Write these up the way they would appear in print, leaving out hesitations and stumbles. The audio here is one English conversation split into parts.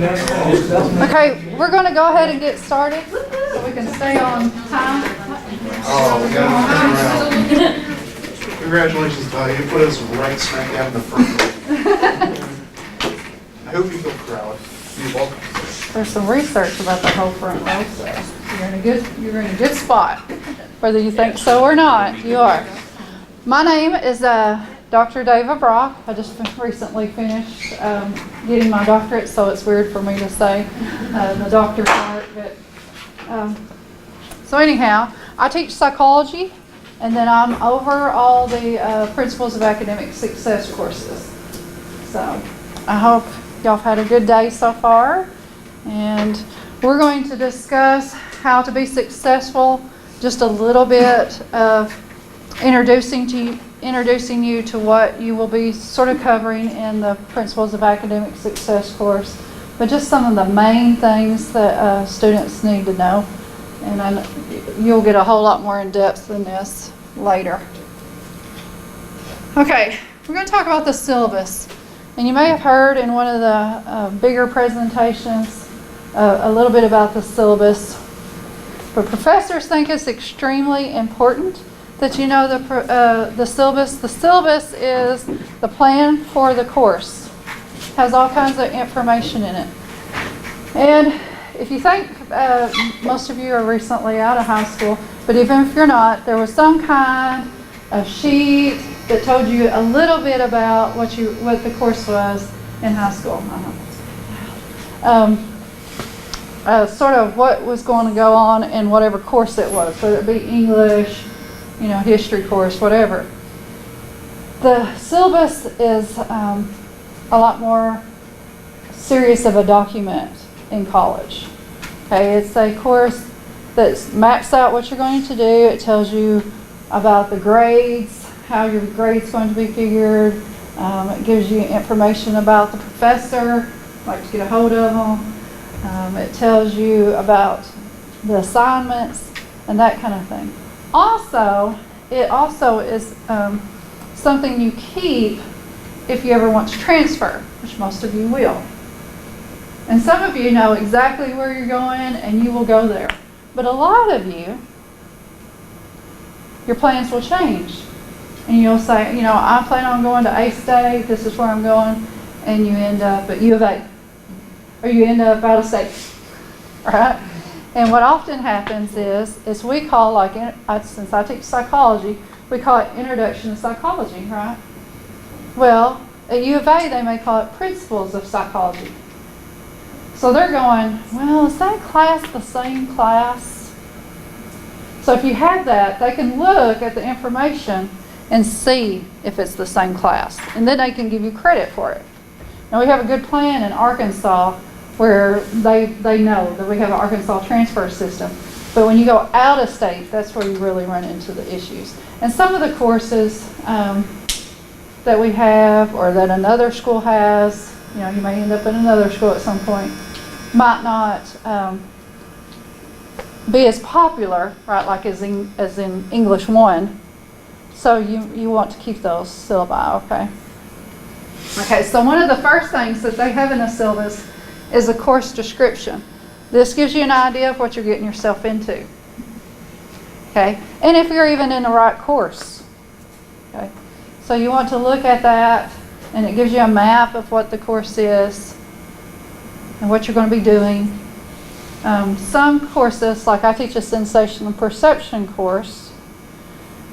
Okay, we're going to go ahead and get started so we can stay on time. Oh, we got to turn around. Congratulations, Ty. You put us right smack down in the front. I hope you feel proud. You're welcome. There's some research about the whole front row, so you're in a good spot. Whether you think so or not, you are. My name is Dr. Dava Brock. I just recently finished getting my doctorate, so it's weird for me to say the doctor part. But so anyhow, I teach psychology, and then I'm over all the Principles of Academic Success courses. So I hope y'all have had a good day so far, and we're going to discuss how to be successful, just a little bit of introducing you to what you will be sort of covering in the Principles of Academic Success course, but just some of the main things that students need to know. And you'll get a whole lot more in depth than this later. Okay, we're going to talk about the syllabus. And you may have heard in one of the bigger presentations a little bit about the syllabus. But professors think it's extremely important that you know the syllabus. The syllabus is the plan for the course. It has all kinds of information in it. And if you think, most of you are recently out of high school, but even if you're not, there was some kind of sheet that told you a little bit about what the course was in high school. Sort of what was going to go on in whatever course it was, whether it be English, history course, whatever. The syllabus is a lot more serious of a document in college. Okay, it's a course that maps out what you're going to do. It tells you about the grades, how your grade's going to be figured. It gives you information about the professor, like to get a hold of them. It tells you about the assignments and that kind of thing. It also is something you keep if you ever want to transfer, which most of you will. And some of you know exactly where you're going and you will go there. But a lot of you, your plans will change. And you'll say, I plan on going to A-State, this is where I'm going, and you end up at U of A. Or you end up out of state, right? And what often happens is we call, since I teach psychology, we call it Introduction to Psychology, right? Well, at U of A, they may call it Principles of Psychology. So they're going, well, is that class the same class? So if you have that, they can look at the information and see if it's the same class. And then they can give you credit for it. Now, we have a good plan in Arkansas where they know that we have an Arkansas transfer system. But when you go out of state, that's where you really run into the issues. And some of the courses that we have or that another school has, you may end up in another school at some point, might not be as popular, right, like as in English 1. So you want to keep those syllabi, okay? Okay, so one of the first things that they have in the syllabus is a course description. This gives you an idea of what you're getting yourself into. Okay, and if you're even in the right course. Okay, so you want to look at that, and it gives you a map of what the course is and what you're going to be doing. Some courses, like I teach a sensational perception course,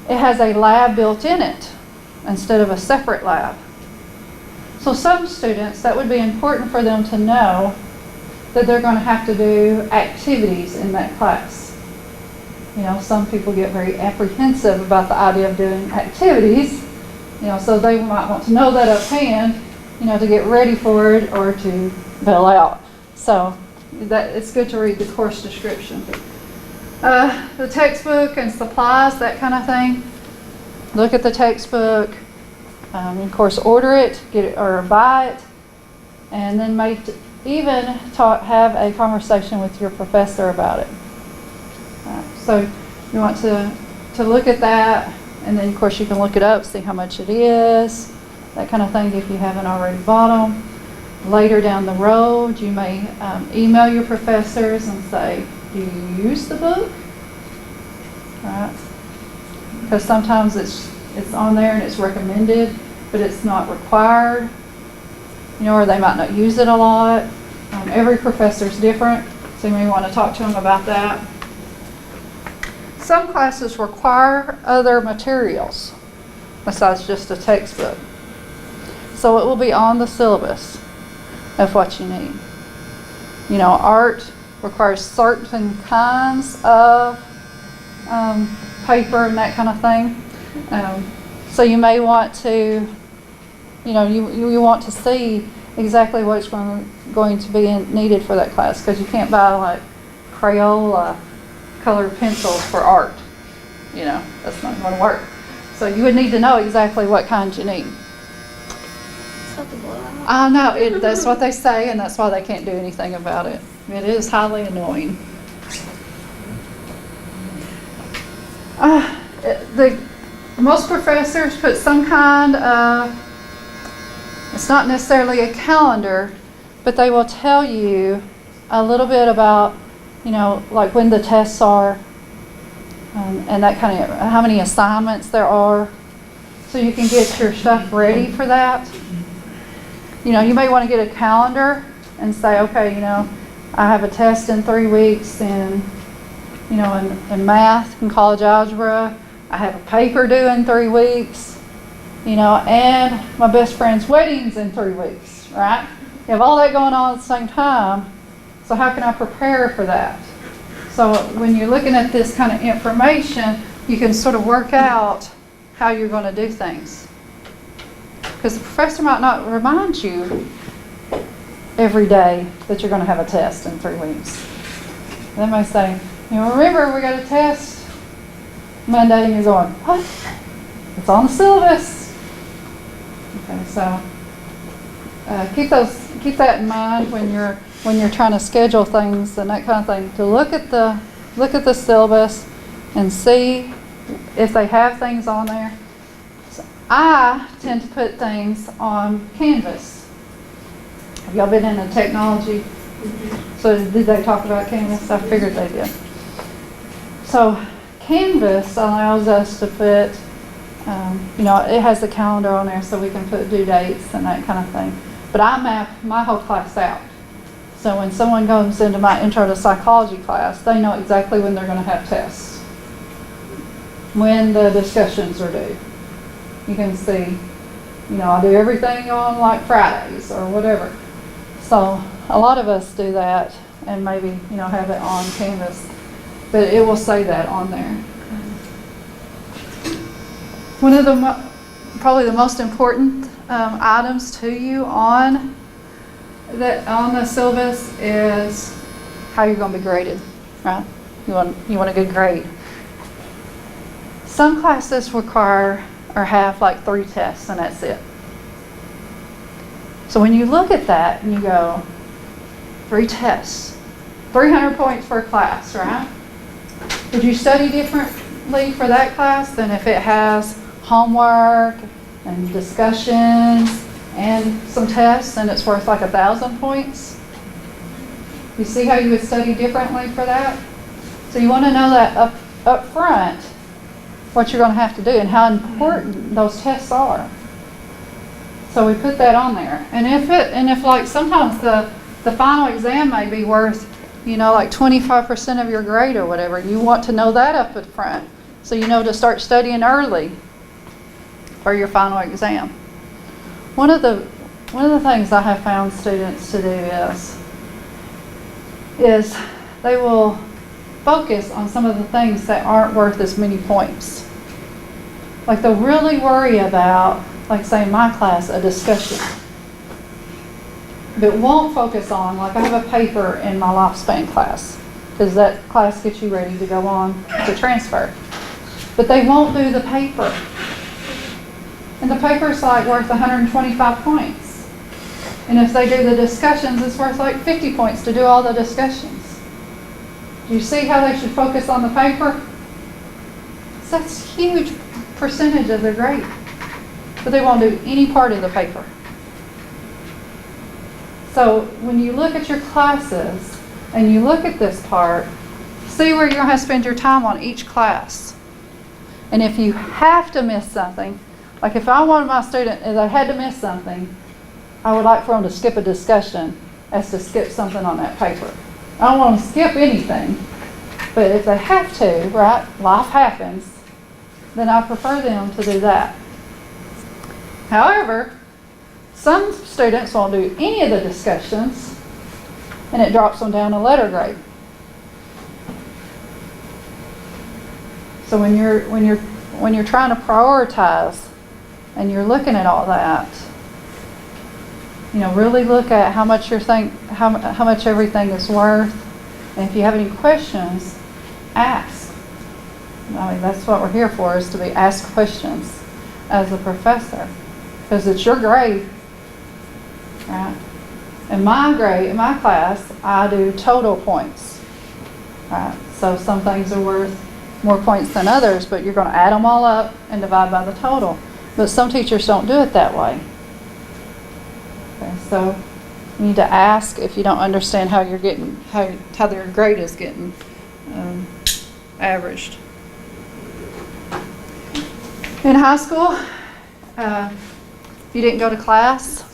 it has a lab built in it instead of a separate lab. So some students, that would be important for them to know that they're going to have to do activities in that class. Some people get very apprehensive about the idea of doing activities, so they might want to know that offhand, to get ready for it or to bail out. So that it's good to read the course description. The textbook and supplies, that kind of thing. Look at the textbook. Of course, order it, get it, or buy it, and then have a conversation with your professor about it. So you want to look at that, and then of course you can look it up, see how much it is, that kind of thing if you haven't already bought them. Later down the road, you may email your professors and say, do you use the book? Right? Because sometimes it's on there and it's recommended, but it's not required. You know, or they might not use it a lot. Every professor's different, so you may want to talk to them about that. Some classes require other materials besides just a textbook. So it will be on the syllabus of what you need. You know, art requires certain kinds of paper and that kind of thing. So you may want to, you know, you want to see exactly what's going to be needed for that class, because you can't buy like Crayola colored pencils for art. You know, that's not going to work. So you would need to know exactly what kinds you need. I know, that's what they say, and that's why they can't do anything about it. It is highly annoying. Most professors put some kind of, it's not necessarily a calendar, but they will tell you a little bit about, you know, like when the tests are, and that kind of, how many assignments there are, so you can get your stuff ready for that. You know, you may want to get a calendar and say, okay, you know, I have a test in 3 weeks in, you know, in math and college algebra. I have a paper due in 3 weeks, you know, and my best friend's wedding's in 3 weeks, right? You have all that going on at the same time, so how can I prepare for that? So when you're looking at this kind of information, you can sort of work out how you're going to do things. Because the professor might not remind you every day that you're going to have a test in 3 weeks. They may say, you know, remember we got a test Monday, and you're going, what? It's on the syllabus. Okay, so keep that in mind when you're trying to schedule things and that kind of thing. To look at the syllabus and see if they have things on there. So I tend to put things on Canvas. Have y'all been into technology? Mm-hmm. So did they talk about Canvas? I figured they did. So Canvas allows us to put, you know, it has the calendar on there so we can put due dates and that kind of thing. But I map my whole class out. So when someone goes into my intro to psychology class, they know exactly when they're going to have tests, when the discussions are due. You can see, you know, I do everything on like Fridays or whatever. So a lot of us do that and maybe, you know, have it on Canvas. But it will say that on there. One of the probably the most important items to you on the syllabus is how you're going to be graded, right? You want a good grade. Some classes require or have like 3 tests and that's it. So when you look at that and you go, 3 tests, 300 points per class, right? Would you study differently for that class than if it has homework and discussions and some tests and it's worth like 1,000 points? You see how you would study differently for that? So you want to know that up front what you're going to have to do and how important those tests are. So we put that on there. And if like sometimes the final exam may be worth, you know, like 25% of your grade or whatever. You want to know that up at front, so you know to start studying early for your final exam. One of the things I have found students to do is they will focus on some of the things that aren't worth as many points. Like they'll really worry about, like say in my class, a discussion. But won't focus on, like I have a paper in my lifespan class, because that class gets you ready to go on to transfer. But they won't do the paper. And the paper's like worth 125 points. And if they do the discussions, it's worth like 50 points to do all the discussions. Do you see how they should focus on the paper? So that's a huge percentage of their grade. But they won't do any part of the paper. So when you look at your classes and you look at this part, see where you're going to have to spend your time on each class. And if you have to miss something, like if I wanted my student, if I had to miss something, I would like for them to skip a discussion as to skip something on that paper. I don't want them to skip anything, but if they have to, right, life happens, then I prefer them to do that. However, some students won't do any of the discussions, and it drops them down a letter grade. So when you're trying to prioritize and you're looking at all that, really look at how much how much everything is worth, and if you have any questions, ask. I mean, that's what we're here for, is to be asked questions as a professor, because it's your grade, right? In my class, I do total points, right? So some things are worth more points than others, but you're going to add them all up and divide by the total. But some teachers don't do it that way. Okay, so you need to ask if you don't understand how you're getting, how their grade is getting averaged. In high school, if you didn't go to class,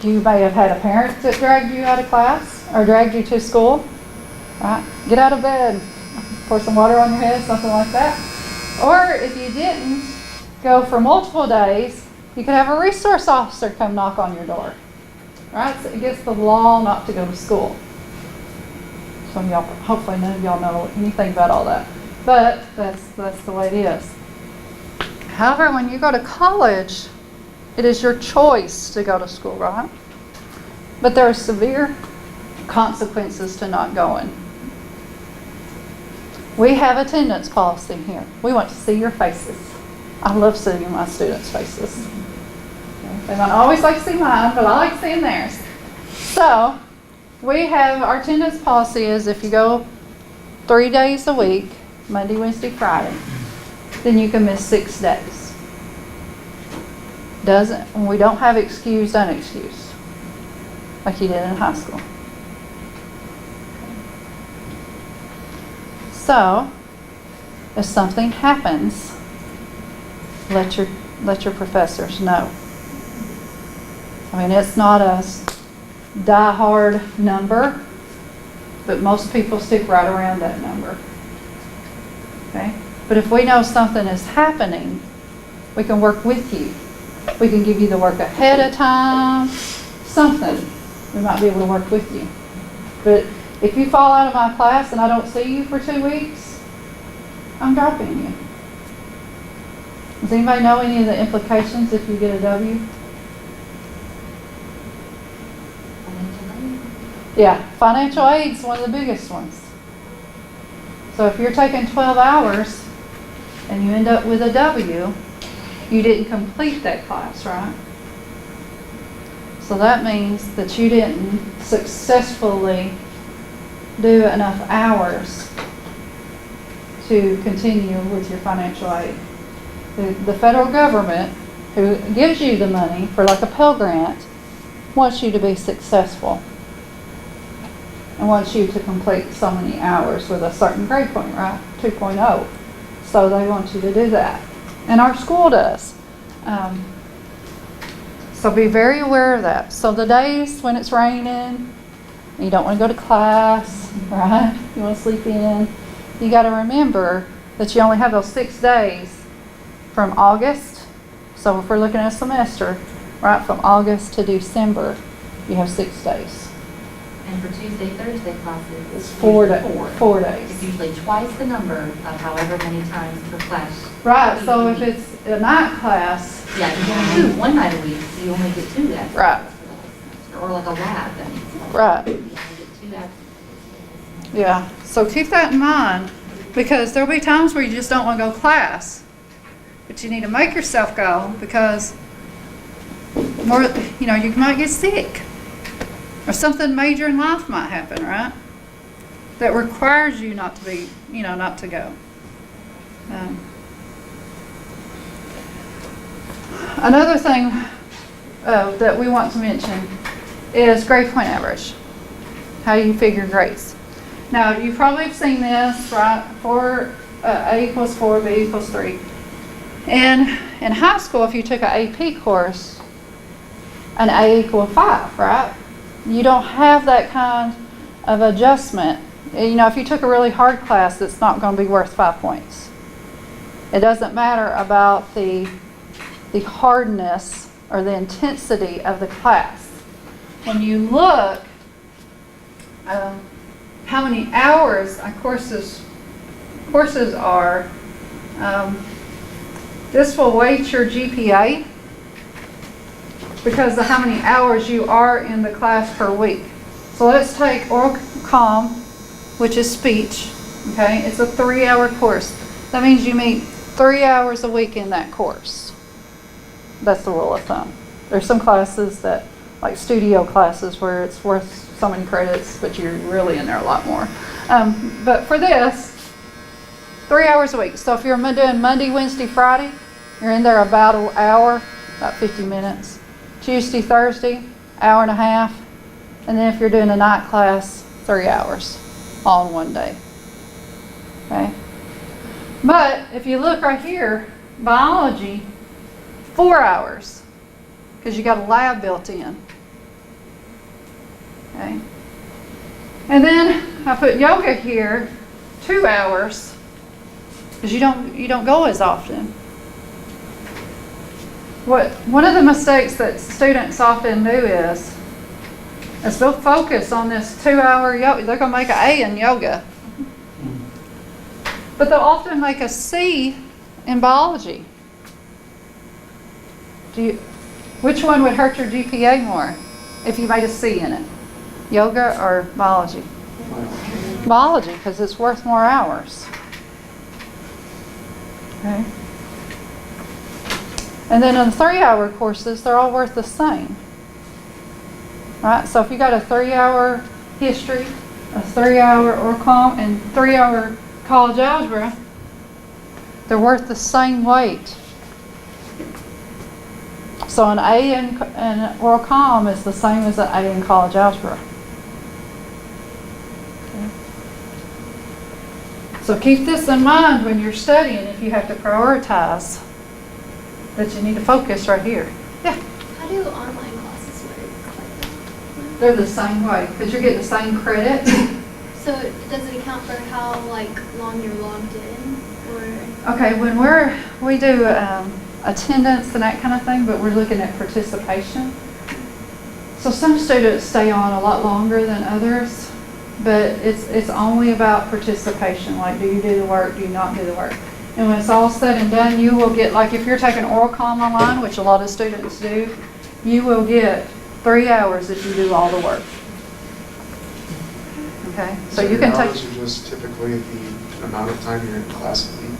you may have had a parent that dragged you out of class or dragged you to school. Right? Get out of bed, pour some water on your head, something like that. Or if you didn't go for multiple days, you could have a resource officer come knock on your door. Right? So it gets the law not to go to school. Some of y'all, hopefully none of y'all know anything about all that. But that's the way it is. However, when you go to college, it is your choice to go to school, right? But there are severe consequences to not going. We have attendance policy here. We want to see your faces. I love seeing my students' faces. They might always like to see mine, but I like seeing theirs. So, we have our attendance policy is if you go 3 days a week, Monday, Wednesday, Friday, then you can miss 6 days. We don't have excused, unexcused, like you did in high school. So, if something happens, let your professors know. I mean, it's not a die-hard number, but most people stick right around that number. Okay? But if we know something is happening, we can work with you. We can give you the work ahead of time, something. We might be able to work with you. But if you fall out of my class and I don't see you for 2 weeks, I'm dropping you. Does anybody know any of the implications if you get a W? Yeah, financial aid is one of the biggest ones. So if you're taking 12 hours and you end up with a W, you didn't complete that class, right? So that means that you didn't successfully do enough hours to continue with your financial aid. The federal government, who gives you the money for like a Pell Grant, wants you to be successful and wants you to complete so many hours with a certain grade point, right? 2.0. So they want you to do that. And our school does. So be very aware of that. So the days when it's raining, and you don't want to go to class, right? You want to sleep in. You got to remember that you only have those 6 days from August. So if we're looking at a semester, right, from August to December, you have 6 days. And for Tuesday, Thursday classes, It's 4 days. It's usually twice the number of however many times per class. Right, so if it's a night class. Yeah, you only do one night a week, so you only get 2 after. Right. Or like a lab, that means. Right. You only get 2 after. Yeah, so keep that in mind, because there'll be times where you just don't want to go to class, but you need to make yourself go, because you might get sick, or something major in life might happen, right? That requires you not to be, not to go. Another thing that we want to mention is grade point average. How you figure grades. Now, you probably have seen this, right? A equals 4, B equals 3. And in high school, if you took an AP course, an A equal 5, right? You don't have that kind of adjustment. You know, if you took a really hard class, it's not going to be worth 5 points. It doesn't matter about the hardness or the intensity of the class. When you look how many hours courses are, this will weight your GPA because of how many hours you are in the class per week. So let's take oral comm, which is speech, okay? It's a 3-hour course. That means you meet 3 hours a week in that course. That's the rule of thumb. There's some classes that, like studio classes, where it's worth so many credits, but you're really in there a lot more. But for this, 3 hours a week. So if you're doing Monday, Wednesday, Friday, you're in there about an hour, about 50 minutes. Tuesday, Thursday, hour and a half. And then if you're doing a night class, 3 hours, all in one day. Okay? But if you look right here, biology, 4 hours, because you got a lab built in. Okay? And then I put yoga here, 2 hours, because you don't go as often. One of the mistakes that students often do is they'll focus on this 2-hour yoga. They're going to make an A in yoga. But they'll often make a C in biology. Which one would hurt your GPA more if you made a C in it? Yoga or biology? Biology, because it's worth more hours. Okay. And then in the 3-hour courses, they're all worth the same. Right? So if you got a 3-hour history, a 3-hour oral comm, and 3-hour college algebra, they're worth the same weight. So an A in oral comm is the same as an A in college algebra. Okay. So keep this in mind when you're studying, if you have to prioritize, that you need to focus right here. Yeah? How do online classes work? They're the same way, because you're getting the same credit. So does it account for how long you're logged in, or? Okay, when we do attendance and that kind of thing, but we're looking at participation. So some students stay on a lot longer than others, but it's only about participation. Like, do you do the work? Do you not do the work? And when it's all said and done, you will get, like if you're taking oral comm online, which a lot of students do, you will get 3 hours if you do all the work. Okay, so you can take. Hours are just typically the amount of time you're in class a week.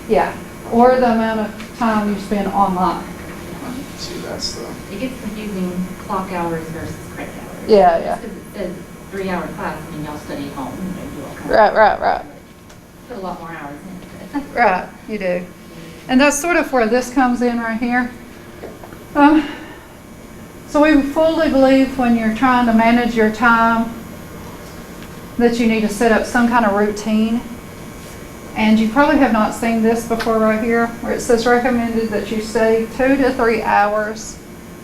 Yeah, or the amount of time you spend online. See, that's the. It gets confusing, clock hours versus credit hours. Yeah, yeah. Because it says 3-hour class, I mean, y'all study at home, and do all kinds of. Right. Put a lot more hours in. Right, you do. And that's sort of where this comes in right here. So we fully believe when you're trying to manage your time that you need to set up some kind of routine. And you probably have not seen this before right here, where it says recommended that you study 2 to 3 hours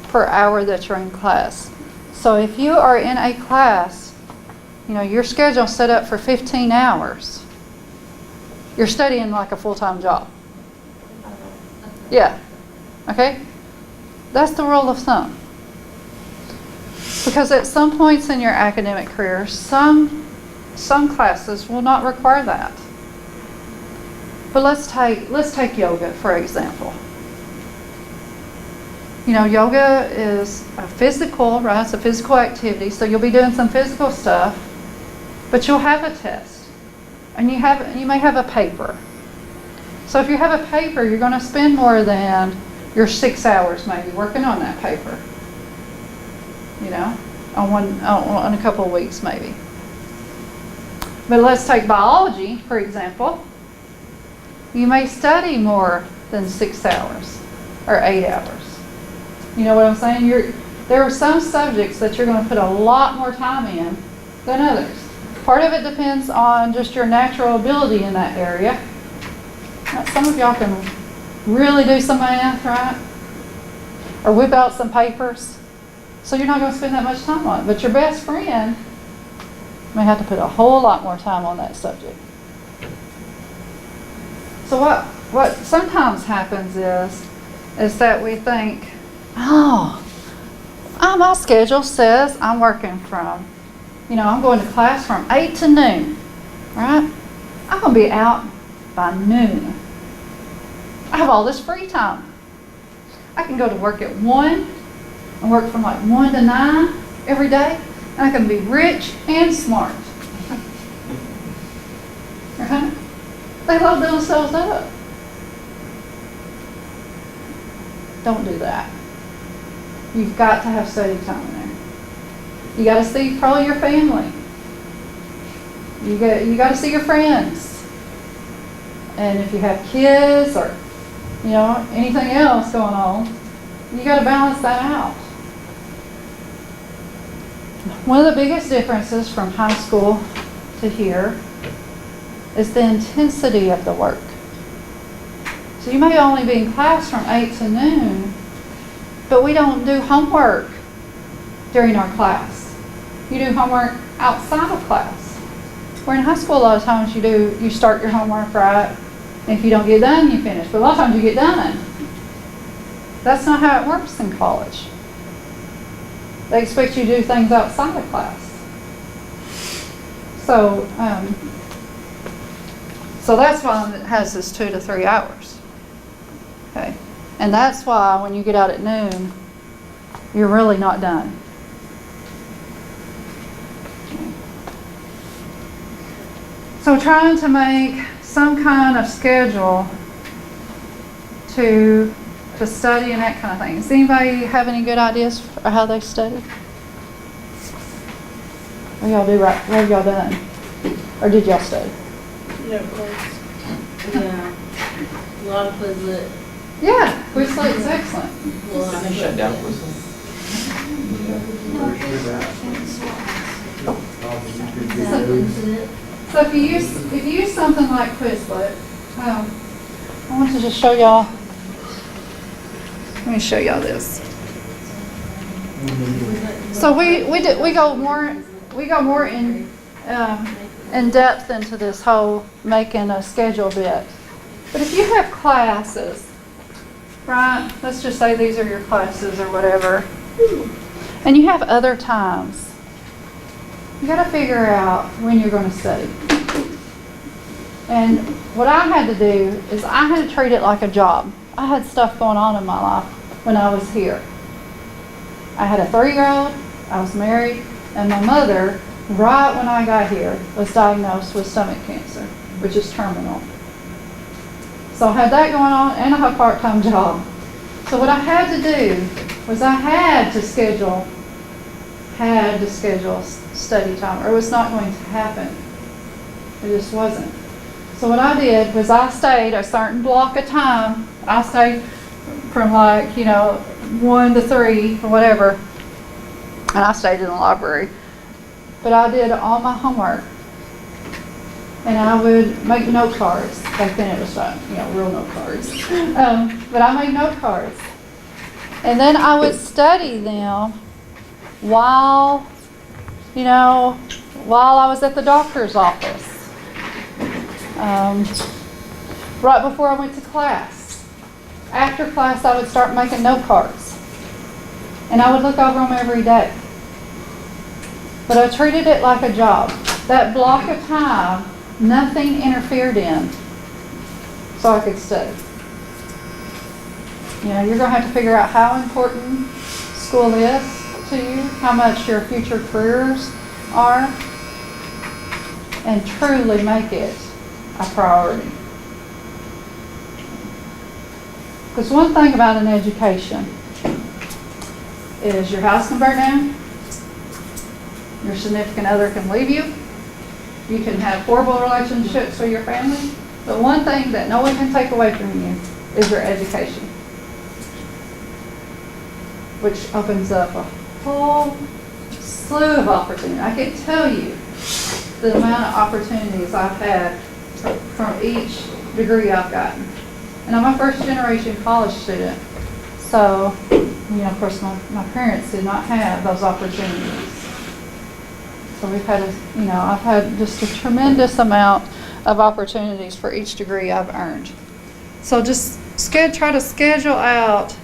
per hour that you're in class. So if you are in a class, you know, your schedule set up for 15 hours. You're studying like a full-time job. Yeah. Okay? That's the rule of thumb. Because at some points in your academic career, some classes will not require that. But let's take yoga, for example. You know, yoga is a physical, right? It's a physical activity, so you'll be doing some physical stuff, but you'll have a test. And you may have a paper. So if you have a paper, you're going to spend more than your 6 hours maybe working on that paper. You know, on a couple of weeks maybe. But let's take biology, for example. You may study more than 6 hours or 8 hours. You know what I'm saying? there are some subjects that you're going to put a lot more time in than others. Part of it depends on just your natural ability in that area. Now, some of y'all can really do some math, right? Or whip out some papers. So you're not going to spend that much time on it. But your best friend may have to put a whole lot more time on that subject. So what sometimes happens is that we think, oh, my schedule says I'm working from, I'm going to class from 8 to noon, right? I'm going to be out by noon. I have all this free time. I can go to work at 1 and work from like 1 to 9 every day, and I can be rich and smart. Right? They load themselves up. Don't do that. You've got to have study time in there. You got to see probably your family. You got to see your friends. And if you have kids or anything else going on, you got to balance that out. One of the biggest differences from high school to here is the intensity of the work. So you may only be in class from 8 to noon, but we don't do homework during our class. You do homework outside of class. Where in high school, a lot of times you start your homework, right? And if you don't get done, you finish. But a lot of times you get done. That's not how it works in college. They expect you to do things outside of class. So that's why it has this 2 to 3 hours. Okay, and that's why when you get out at noon, you're really not done. So trying to make some kind of schedule to study and that kind of thing. Does anybody have any good ideas for how they study? What y'all do right? What have y'all done? Or did y'all study? Yeah, of course. Yeah. A lot of Quizlet. Yeah, Quizlet is excellent. Shut down Quizlet. So if you use something like Quizlet, I want to just show y'all. Let me show y'all this. So we go more in depth into this whole making a schedule bit. But if you have classes, right? Let's just say these are your classes or whatever, and you have other times. You got to figure out when you're going to study. And what I had to do is I had to treat it like a job. I had stuff going on in my life when I was here. I had a 3-year-old, I was married, and my mother, right when I got here, was diagnosed with stomach cancer, which is terminal. So I had that going on, and I had a part-time job. So what I had to do was I had to schedule study time, or it was not going to happen. It just wasn't. So what I did was I stayed a certain block of time. I stayed from 1 to 3 or whatever, and I stayed in the library. But I did all my homework, and I would make note cards. Back then it was real note cards. But I made note cards, and then I would study them while I was at the doctor's office. Right before I went to class. After class, I would start making note cards. And I would look over them every day. But I treated it like a job. That block of time, nothing interfered in, so I could study. You're going to have to figure out how important school is to you, how much your future careers are, and truly make it a priority. Because one thing about an education is your house can burn down, your significant other can leave you, you can have horrible relationships with your family, but one thing that no one can take away from you is your education. which opens up a whole slew of opportunity. I can't tell you the amount of opportunities I've had from each degree I've gotten. And I'm a first generation college student. So, of course, my parents did not have those opportunities. So we've had, I've had just a tremendous amount of opportunities for each degree I've earned. So just try to schedule out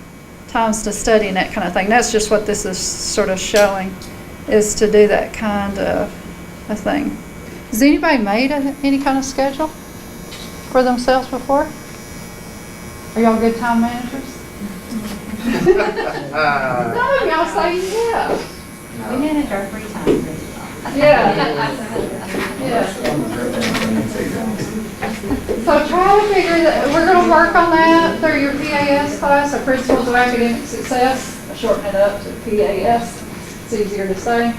times to study and that kind of thing. That's just what this is sort of showing, is to do that kind of a thing. Has anybody made any kind of schedule for themselves before? Are y'all good time managers? No, y'all say yeah. We manage our free time pretty well. Yeah. Yeah. So try to figure that, we're going to work on that through your PAS class, or Principles of Academic Success. I shorten it up to PAS. It's easier to say.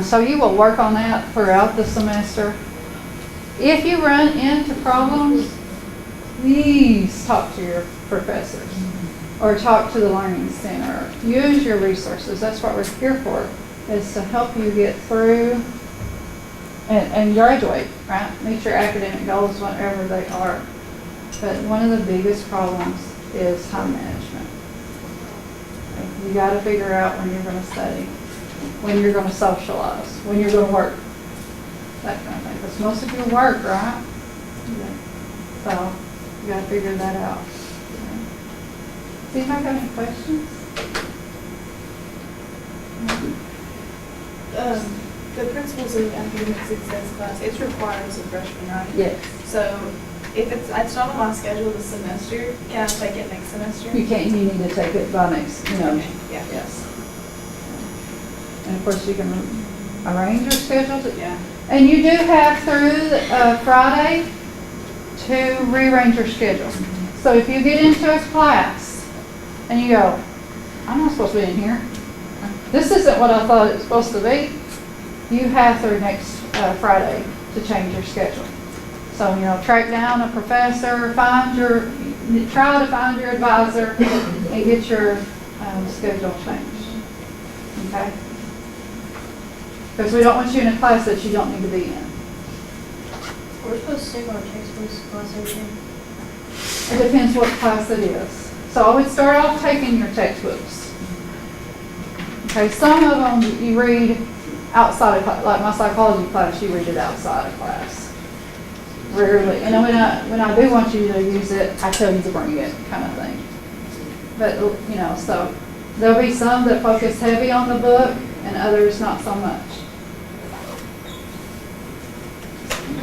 So you will work on that throughout the semester. If you run into problems, please talk to your professors or talk to the Learning Center. Use your resources. That's what we're here for, is to help you get through and graduate, right? Meet your academic goals, whatever they are. But one of the biggest problems is time management. You got to figure out when you're going to study, when you're going to socialize, when you're going to work, that kind of thing. Because most of you work, right? So you got to figure that out. Do you have any questions? The Principles of Academic Success class, it's required as a freshman, right? Yes. So if it's not on my schedule this semester, can I take it next semester? You can't, you need to take it by next, Okay, yeah. yes. And of course you can arrange your schedule. Yeah. And you do have through Friday to rearrange your schedule. So if you get into a class and you go, I'm not supposed to be in here. This isn't what I thought it was supposed to be. You have through next Friday to change your schedule. So, track down a professor, try to find your advisor and get your schedule changed. Okay? Because we don't want you in a class that you don't need to be in. We're supposed to take our textbooks class every day. It depends what class it is. So I would start off taking your textbooks. Okay, some of them you read outside of class, like my psychology class, you read it outside of class. Rarely. And when I do want you to use it, I tell you to bring it, kind of thing. But, so there'll be some that focus heavy on the book and others not so much.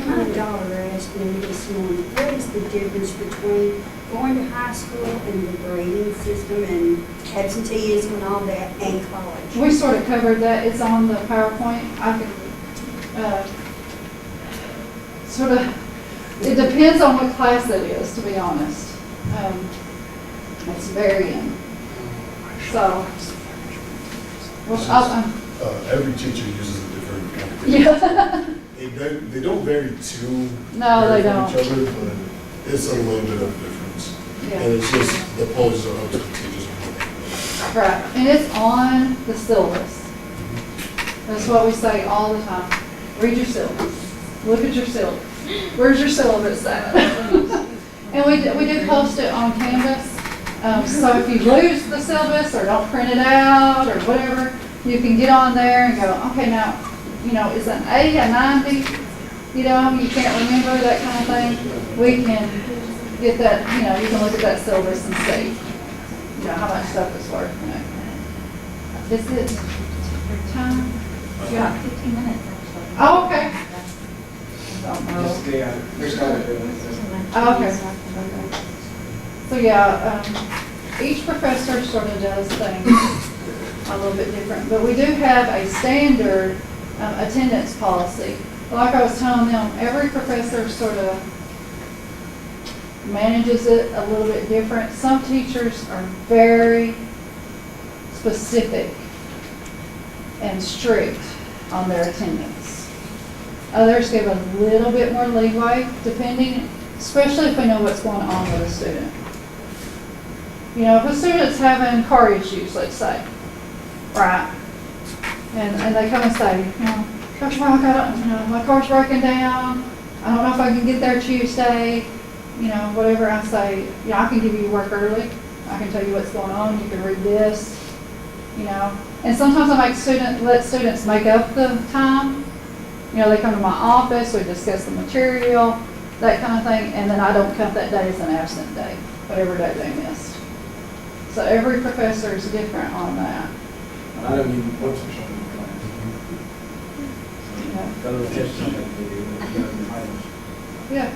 My daughter asked me this morning, what is the difference between going to high school and the grading system and absenteeism and all that and college? We sort of covered that. It's on the PowerPoint. I can it depends on what class it is, to be honest. It's varying. So, every teacher uses a different method. yeah. They don't vary too No, they from don't. each other, but it's a little bit of a difference. Yeah. And it's just the poses are up to the teachers. Right, and it's on the syllabus. That's what we say all the time. Read your syllabus. Look at your syllabus. Where's your syllabus at? And we do post it on Canvas. So if you lose the syllabus or don't print it out or whatever, you can get on there and go, okay, now, is an A a 90? You can't remember that kind of thing. We can get that, you can look at that syllabus and see, how much stuff is worth. Is it your time? Yeah, 15 minutes actually. Oh, okay. Don't know. Oh, okay. So each professor sort of does things a little bit different, but we do have a standard attendance policy. Like I was telling them, every professor sort of manages it a little bit different. Some teachers are very specific and strict on their attendance. Others give a little bit more leeway, depending, especially if we know what's going on with a student. You know, if a student's having car issues, let's say, right? And they come and say, you know, Coach Rock, my car's broken down. I don't know if I can get there Tuesday. You know, whatever I say, you know, I can give you work early. I can tell you what's going on. You can read this, you know. And sometimes I let students make up the time. You know, they come to my office, we discuss the material, that kind of thing, and then I don't count that day as an absent day, whatever day they missed. So every professor is different on that. I don't even watch the show in Yeah. class. Got a little test on that video. Yeah.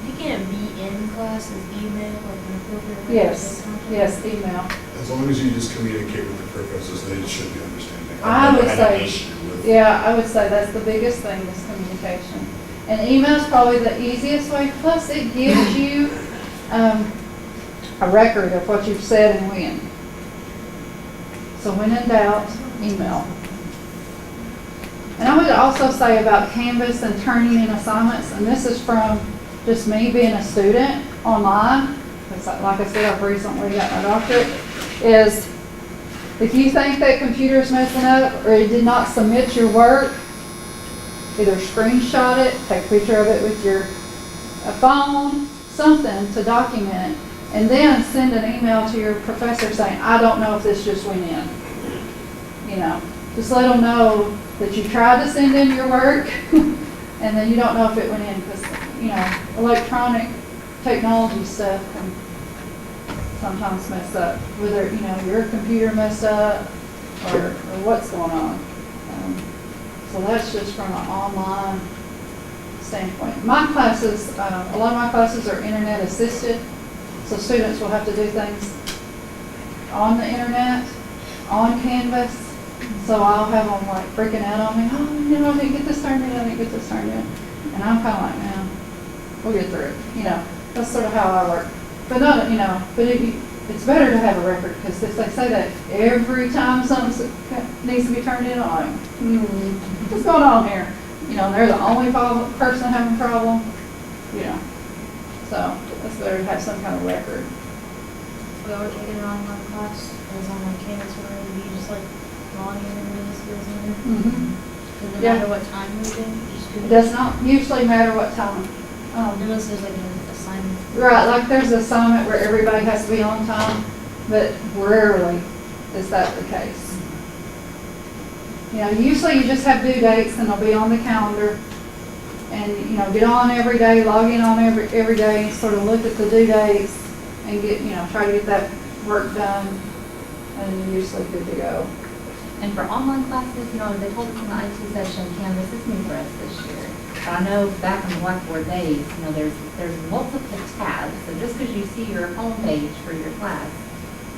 You can't be in class as email, like an appropriate. Yes. Yes. Email. As long as you just communicate with the professors, they should be understanding. I I've would never had an say, issue with- yeah, I would say that's the biggest thing is communication. And email is probably the easiest way. Plus, it gives you a record of what you've said and when. So when in doubt, email. And I would also say about Canvas and turning in assignments, and this is from just me being a student online, because like I said, I've recently got my doctorate, is if you think that computer is messing up or it did not submit your work, either screenshot it, take a picture of it with your phone, something to document it, and then send an email to your professor saying, I don't know if this just went in. You know, just let them know that you tried to send in your work and then you don't know if it went in because, you know, electronic technology stuff can sometimes mess up, whether, you know, your computer messed up or what's going on. So that's just from an online standpoint. My classes, a lot of my classes are internet assisted, so students will have to do things on the internet, on Canvas. So I'll have them like freaking out on me, oh, you know, I didn't get this turned in, I didn't get this turned in. And I'm kind of like, man, we'll get through it. You know, that's sort of how I work. But not, you know, but it's better to have a record because if they say that every time something needs to be turned in, I'm like, what's going on here? You know, they're the only person having a problem, you know. So it's better to have some kind of record. We are taking an online class, it was on my Canvas, where you just like log in and it just goes in there. Mm-hmm. Does it Yeah. matter what time we're in? Just do It does not usually matter what time. Unless there's like an assignment. Right, like there's an assignment where everybody has to be on time, but rarely is that the case. You know, usually you just have due dates and they'll be on the calendar. And, you know, get on every day, log in on every day, sort of look at the due dates and get, you know, try to get that work done and you're usually good to go. And for online classes, you know, they told us in the IT session, Canvas is new for us this year. But I know back in the Blackboard days, you know, there's multiple tabs. So just because you see your home page for your class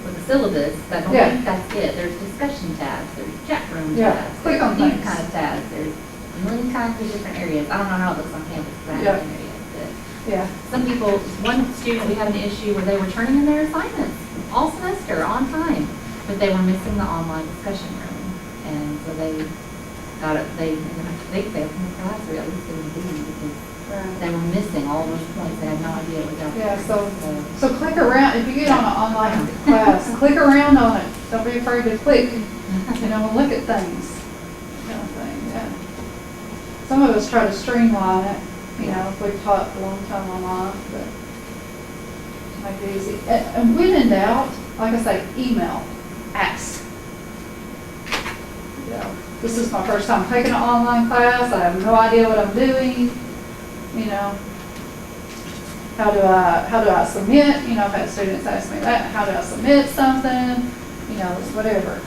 with the syllabus, that don't Yeah. mean that's it. There's discussion tabs, there's chat room Yeah. tabs, Click on there's these things. kind of tabs. There's a million kinds of different areas. I don't know how it looks on Canvas, but I Yeah. haven't been there yet. But Yeah. some people, one student, we had an issue where they were turning in their assignments all semester on time, but they were missing the online discussion room. And so they got it, they failed from the class, or at least they didn't do because Right. they were missing all those points. They had no idea what was out Yeah, there. so click around, if you get on an online class, click around on it. Don't be afraid to click, you know, and look at things. Kind of thing, yeah. Some of us try to streamline it, you know, if we've taught a long time online, but make it easy. And when in doubt, like I say, email, ask. You know, this is my first time taking an online class. I have no idea what I'm doing, you know. How do I submit? You know, I've had students ask me that. How do I submit something? You know, whatever.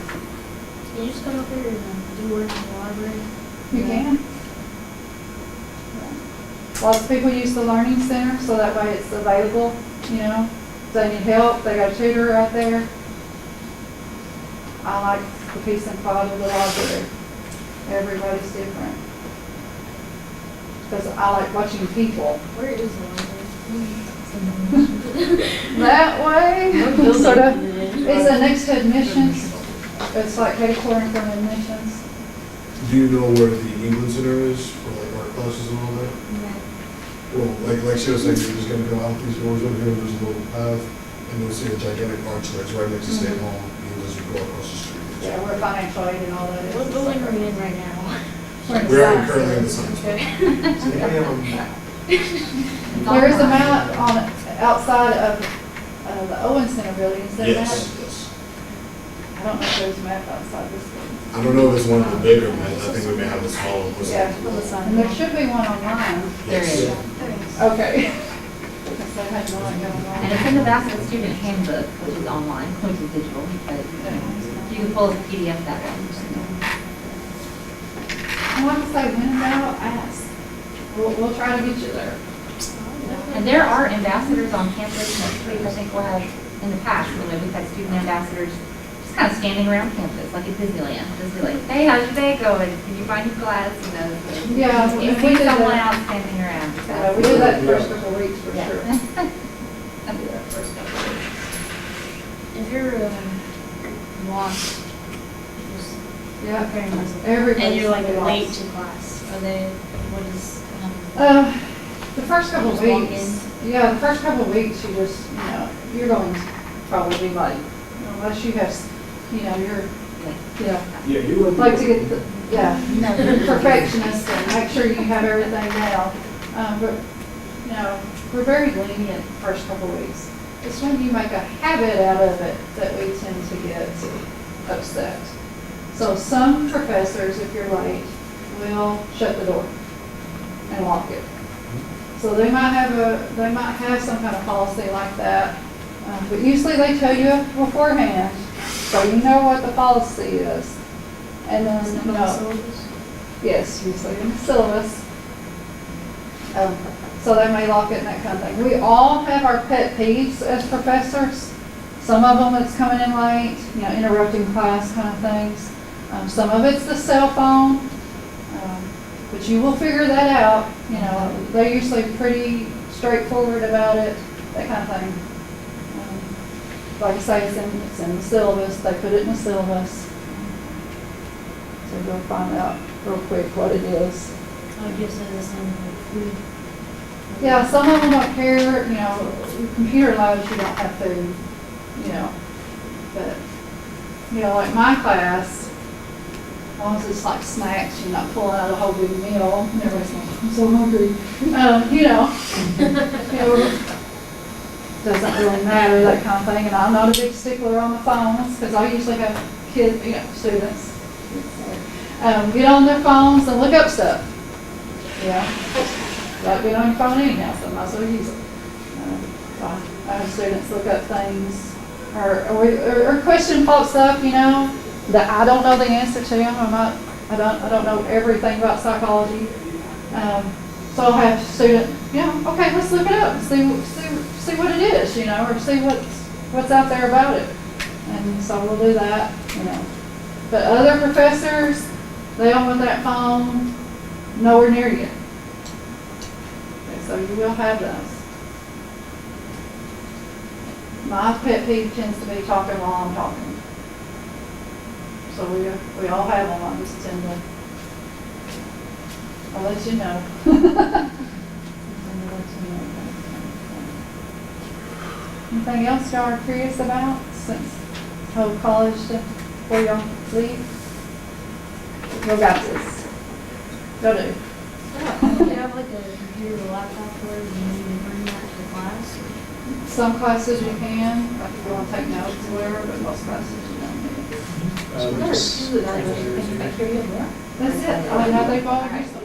You just come up here and do work in the library. You can. Lots of people use the Learning Center, so that way it's available, you know. If they need help, they got a tutor right there. I like the peace and quiet of the library. Everybody's different. Because I like watching people. Where is the library? That way, What building sort of, is it in? it's next to admissions. It's like headquarters from admissions. Do you know where the England Center is for like art classes and all that? Well, like she was saying, you're just gonna go out these doors over here, there's a little path, And you'll see a gigantic archway, it's right next to State Hall, and as you go across the street. Yeah, we're financial aid and all that. What building are we in right now? We're in the We're science currently in the center. science. Does anybody have a map? There is a map on, outside of the Owen Center building, is there a map? Yes, yes. I don't know if there's a map outside this building. I don't know if it's one of the bigger maps, I think we may have a smaller one. Yeah, and there should be one online. There is. Okay. Because they had one going on. And it's in the back of the student handbook, which is online, which is digital, but you can pull as a PDF that way. I want to say, when in doubt, ask. We'll try to get you there. And there are ambassadors on campus next week. I think we'll have, in the past, we've had student ambassadors just kind of standing around campus, like at Disneyland. Just be like, hey, how's your day going? Can you find your class? You know, so Yeah, you we see did someone that. out standing around. We did that the first couple of weeks for Yeah. sure. I do that first couple of weeks. If you're lost, just Yeah. preparing myself. Everybody's And you're like gonna be late lost. to class, are they, what is, The first couple of Just walk weeks, yeah, the first couple of weeks, you just, you're going to probably be late. Unless you have, you're, Yeah, you would. like to get the, perfectionist and make sure you have everything down. But, we're very lenient the first couple of weeks. It's when you make a habit out of it that we tend to get upset. So some professors, if you're late, will shut the door and lock it. So they might have some kind of policy like that. But usually they tell you beforehand, so you know what the policy is. And then, yes, usually in the syllabus. So they may lock it and that kind of thing. We all have our pet peeves as professors. Some of them it's coming in late, interrupting class kind of things. Some of it's the cell phone, but you will figure that out. They're usually pretty straightforward about it, that kind of thing. Like I say, it's in the syllabus. They put it in the syllabus. So go find out real quick what it is. I guess it's the same with food. Yeah, some of them don't care, computer labs, you don't have food, but, like my class, as long as it's like snacks, you're not pulling out a whole big meal, and everybody's like, I'm so hungry. Doesn't really matter, that kind of thing, and I'm not a big stickler on the phones, because I usually have kids, students, get on their phones and look up stuff, Like being on your phone anyhow, so I might as well use it. So I have students look up things, or question pops up, that I don't know the answer to. I don't know everything about psychology. So I'll have student, okay, let's look it up and see what it is, or see what's out there about it. And so we'll do that, But other professors, they don't want that phone nowhere near you. So you will have those. My pet peeve tends to be talking while I'm talking. So we all have them. I just tend to, I'll let you know. Anything else y'all are curious about since whole college before y'all leave? Y'all got this. Go do. Do you have like a computer or laptop where you need to bring that to class? Some classes you can, like if you want to take notes or whatever, but most classes you don't need. There's two of those. Make sure you have one. That's it. I mean, they've all used them.